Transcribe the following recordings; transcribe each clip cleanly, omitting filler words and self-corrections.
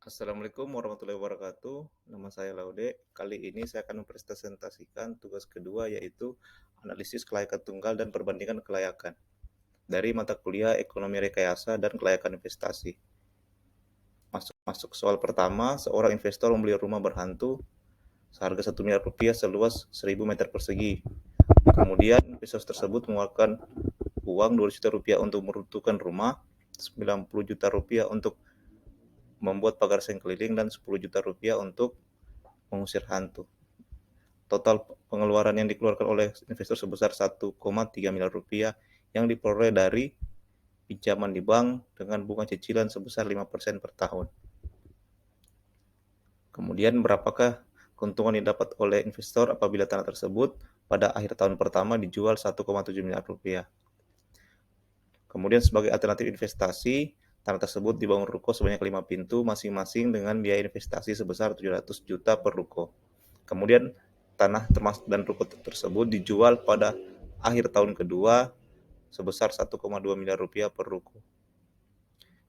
Assalamualaikum warahmatullahi wabarakatuh. Nama saya Laude. Kali ini saya akan mempresentasikan tugas kedua yaitu analisis kelayakan tunggal dan perbandingan kelayakan dari mata kuliah Ekonomi Rekayasa dan Kelayakan Investasi. Masuk soal pertama, seorang investor membeli rumah berhantu seharga 1 miliar rupiah seluas 1000 meter persegi. Kemudian investor tersebut mengeluarkan uang 2 juta rupiah untuk meruntuhkan rumah, 90 juta rupiah untuk membuat pagar seng keliling, dan 10 juta rupiah untuk mengusir hantu. Total pengeluaran yang dikeluarkan oleh investor sebesar 1,3 miliar rupiah yang diperoleh dari pinjaman di bank dengan bunga cicilan sebesar 5% per tahun. Kemudian berapakah keuntungan yang didapat oleh investor apabila tanah tersebut pada akhir tahun pertama dijual 1,7 miliar rupiah. Kemudian sebagai alternatif investasi, tanah tersebut dibangun ruko sebanyak 5 pintu masing-masing dengan biaya investasi sebesar 700 juta per ruko. Kemudian tanah termasuk dan ruko tersebut dijual pada akhir tahun kedua sebesar 1,2 miliar rupiah per ruko.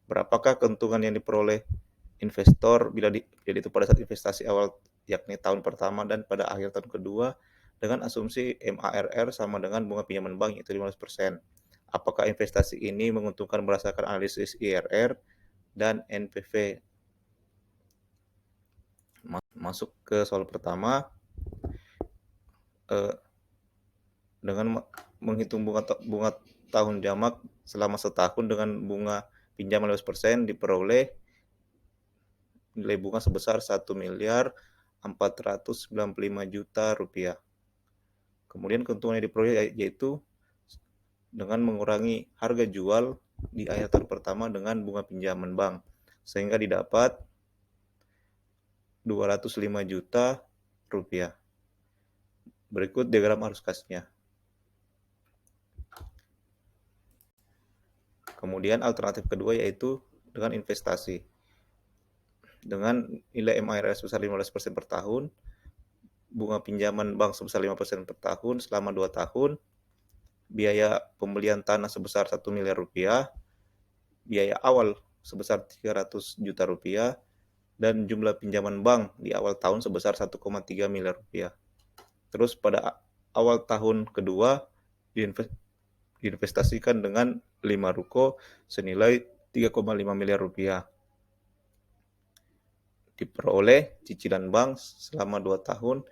Berapakah keuntungan yang diperoleh investor bila itu pada saat investasi awal, yakni tahun pertama dan pada akhir tahun kedua, dengan asumsi MARR sama dengan bunga pinjaman bank yaitu 15%. Apakah investasi ini menguntungkan berdasarkan analisis IRR dan NPV? Masuk ke soal pertama. Dengan menghitung bunga tahun jamak selama setahun dengan bunga pinjaman 15%, diperoleh nilai bunga sebesar 1 miliar 495 juta rupiah. Kemudian keuntungan yang diperoleh yaitu dengan mengurangi harga jual di akhir tahun pertama dengan bunga pinjaman bank, sehingga didapat 205 juta rupiah. Berikut diagram arus kasnya. Kemudian alternatif kedua yaitu dengan investasi. Dengan nilai MARR sebesar 15% per tahun, bunga pinjaman bank sebesar 5% per tahun selama 2 tahun, biaya pembelian tanah sebesar 1 miliar rupiah, biaya awal sebesar 300 juta rupiah, dan jumlah pinjaman bank di awal tahun sebesar 1,3 miliar rupiah. Terus pada awal tahun kedua diinvestasikan dengan 5 ruko senilai 3,5 miliar rupiah. Diperoleh cicilan bank selama 2 tahun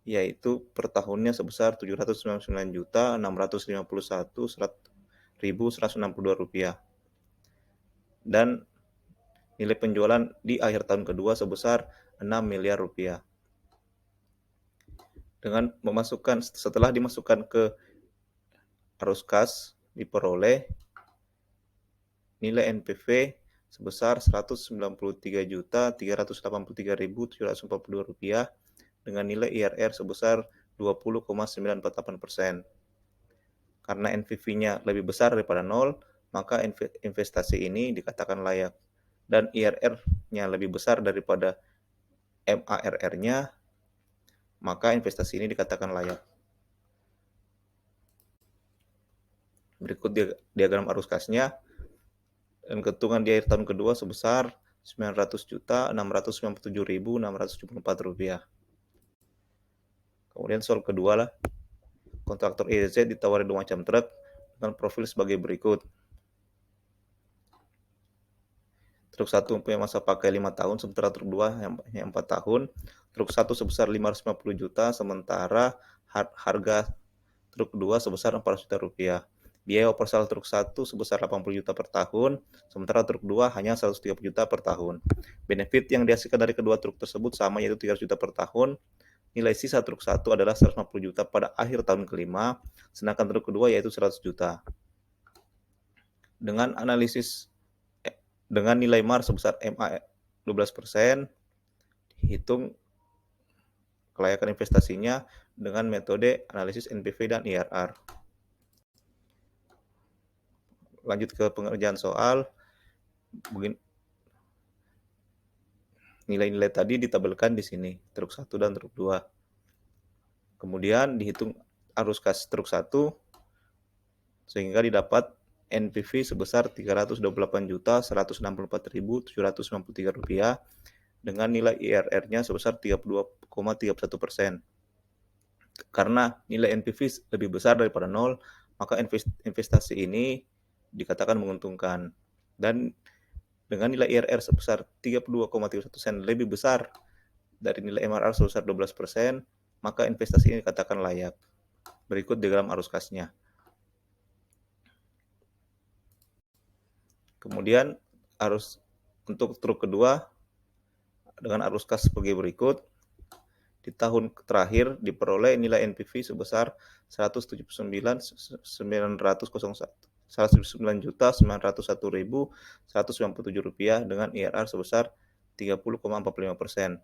yaitu per tahunnya sebesar 799.651.162 rupiah. Dan nilai penjualan di akhir tahun kedua sebesar 6 miliar rupiah. Setelah dimasukkan ke arus kas, diperoleh nilai NPV sebesar 193.383.742 rupiah dengan nilai IRR sebesar 20,948%. Karena NPV-nya lebih besar daripada 0, maka investasi ini dikatakan layak. Dan IRR-nya lebih besar daripada MARR-nya, maka investasi ini dikatakan layak. Berikut diagram arus kasnya. Dan keuntungan di akhir tahun kedua sebesar 900.697.674 rupiah. Kemudian soal kedua lah. Kontraktor EZ ditawari 2 macam truk dengan profil sebagai berikut. Truk 1 punya masa pakai 5 tahun, sementara truk 2 hanya 4 tahun. Truk 1 sebesar 550 juta, sementara harga truk 2 sebesar 400 juta rupiah. Biaya operasional truk 1 sebesar 80 juta per tahun, sementara truk 2 hanya 130 juta per tahun. Benefit yang dihasilkan dari kedua truk tersebut sama, yaitu 300 juta per tahun. Nilai sisa truk 1 adalah 150 juta pada akhir tahun kelima, sedangkan truk kedua yaitu 100 juta. Dengan nilai MAR sebesar MA 12%, hitung kelayakan investasinya dengan metode analisis NPV dan IRR. Lanjut ke pengerjaan soal. Nilai-nilai tadi ditabelkan di sini, truk 1 dan truk 2. Kemudian dihitung arus kas truk 1 sehingga didapat NPV sebesar Rp328.164.793 dengan nilai IRR-nya sebesar 32,31%. Karena nilai NPV lebih besar daripada 0, maka investasi ini dikatakan menguntungkan. Dan dengan nilai IRR sebesar 32,31% lebih besar dari nilai MRR sebesar 12%, maka investasi ini dikatakan layak. Berikut diagram arus kasnya. Kemudian arus untuk truk kedua dengan arus kas sebagai berikut. Di tahun terakhir diperoleh nilai NPV sebesar Rp179.901.197 dengan IRR sebesar 30,45%.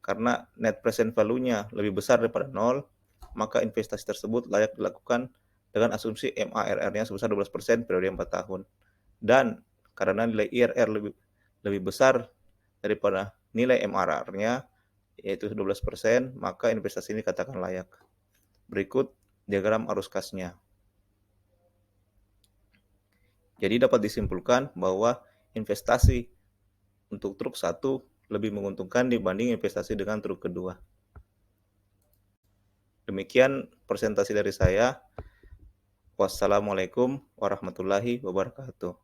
Karena net present value-nya lebih besar daripada 0, maka investasi tersebut layak dilakukan dengan asumsi MARR-nya sebesar 12% periode 4 tahun. Dan karena nilai IRR lebih besar daripada nilai MRR-nya, yaitu 12%, maka investasi ini dikatakan layak. Berikut diagram arus kasnya. Jadi dapat disimpulkan bahwa investasi untuk truk 1 lebih menguntungkan dibanding investasi dengan truk kedua. Demikian presentasi dari saya. Wassalamualaikum warahmatullahi wabarakatuh.